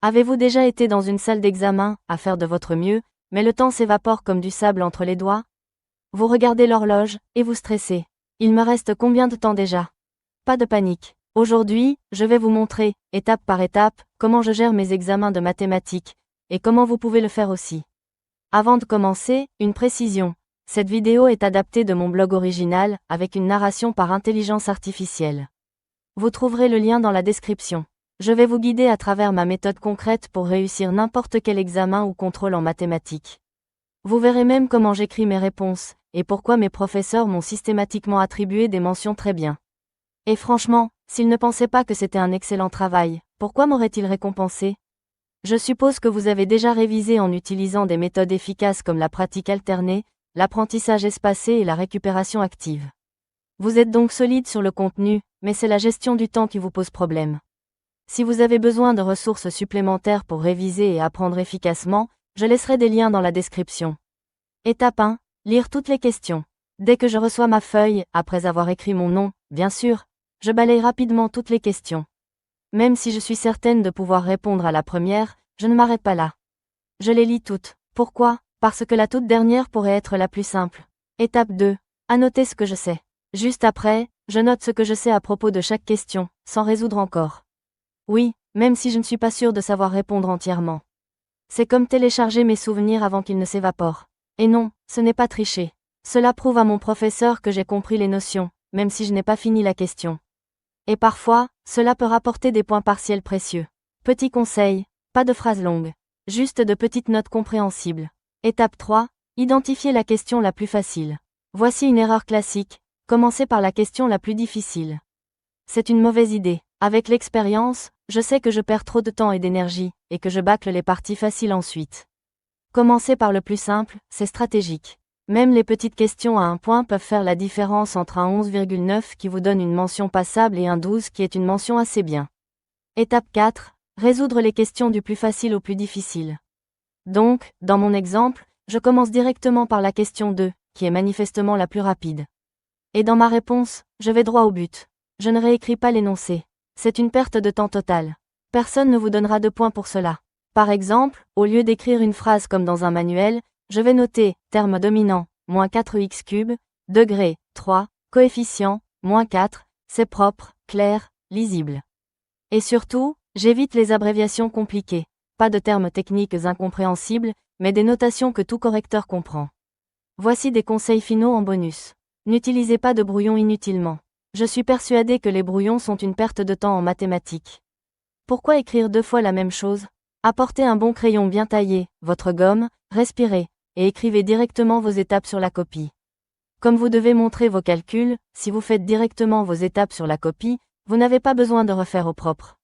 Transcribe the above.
Avez-vous déjà été dans une salle d'examen, à faire de votre mieux, mais le temps s'évapore comme du sable entre les doigts? Vous regardez l'horloge, et vous stressez. Il me reste combien de temps déjà? Pas de panique. Aujourd'hui, je vais vous montrer, étape par étape, comment je gère mes examens de mathématiques, et comment vous pouvez le faire aussi. Avant de commencer, une précision. Cette vidéo est adaptée de mon blog original, avec une narration par intelligence artificielle. Vous trouverez le lien dans la description. Je vais vous guider à travers ma méthode concrète pour réussir n'importe quel examen ou contrôle en mathématiques. Vous verrez même comment j'écris mes réponses, et pourquoi mes professeurs m'ont systématiquement attribué des mentions très bien. Et franchement, s'ils ne pensaient pas que c'était un excellent travail, pourquoi m'auraient-ils récompensé? Je suppose que vous avez déjà révisé en utilisant des méthodes efficaces comme la pratique alternée, l'apprentissage espacé et la récupération active. Vous êtes donc solide sur le contenu, mais c'est la gestion du temps qui vous pose problème. Si vous avez besoin de ressources supplémentaires pour réviser et apprendre efficacement, je laisserai des liens dans la description. Étape 1. Lire toutes les questions. Dès que je reçois ma feuille, après avoir écrit mon nom, bien sûr, je balaye rapidement toutes les questions. Même si je suis certaine de pouvoir répondre à la première, je ne m'arrête pas là. Je les lis toutes. Pourquoi? Parce que la toute dernière pourrait être la plus simple. Étape 2. Annoter ce que je sais. Juste après, je note ce que je sais à propos de chaque question, sans résoudre encore. Oui, même si je ne suis pas sûre de savoir répondre entièrement. C'est comme télécharger mes souvenirs avant qu'ils ne s'évaporent. Et non, ce n'est pas tricher. Cela prouve à mon professeur que j'ai compris les notions, même si je n'ai pas fini la question. Et parfois, cela peut rapporter des points partiels précieux. Petit conseil, pas de phrases longues. Juste de petites notes compréhensibles. Étape 3, identifier la question la plus facile. Voici une erreur classique, commencer par la question la plus difficile. C'est une mauvaise idée. Avec l'expérience, je sais que je perds trop de temps et d'énergie, et que je bâcle les parties faciles ensuite. Commencer par le plus simple, c'est stratégique. Même les petites questions à un point peuvent faire la différence entre un 11,9 qui vous donne une mention passable et un 12 qui est une mention assez bien. Étape 4, résoudre les questions du plus facile au plus difficile. Donc, dans mon exemple, je commence directement par la question 2, qui est manifestement la plus rapide. Et dans ma réponse, je vais droit au but. Je ne réécris pas l'énoncé. C'est une perte de temps totale. Personne ne vous donnera de points pour cela. Par exemple, au lieu d'écrire une phrase comme dans un manuel, je vais noter, terme dominant, moins 4x³, degré, 3, coefficient, moins 4, c'est propre, clair, lisible. Et surtout, j'évite les abréviations compliquées. Pas de termes techniques incompréhensibles, mais des notations que tout correcteur comprend. Voici des conseils finaux en bonus. N'utilisez pas de brouillon inutilement. Je suis persuadée que les brouillons sont une perte de temps en mathématiques. Pourquoi écrire 2 fois la même chose? Apportez un bon crayon bien taillé, votre gomme, respirez, et écrivez directement vos étapes sur la copie. Comme vous devez montrer vos calculs, si vous faites directement vos étapes sur la copie, vous n'avez pas besoin de refaire au propre.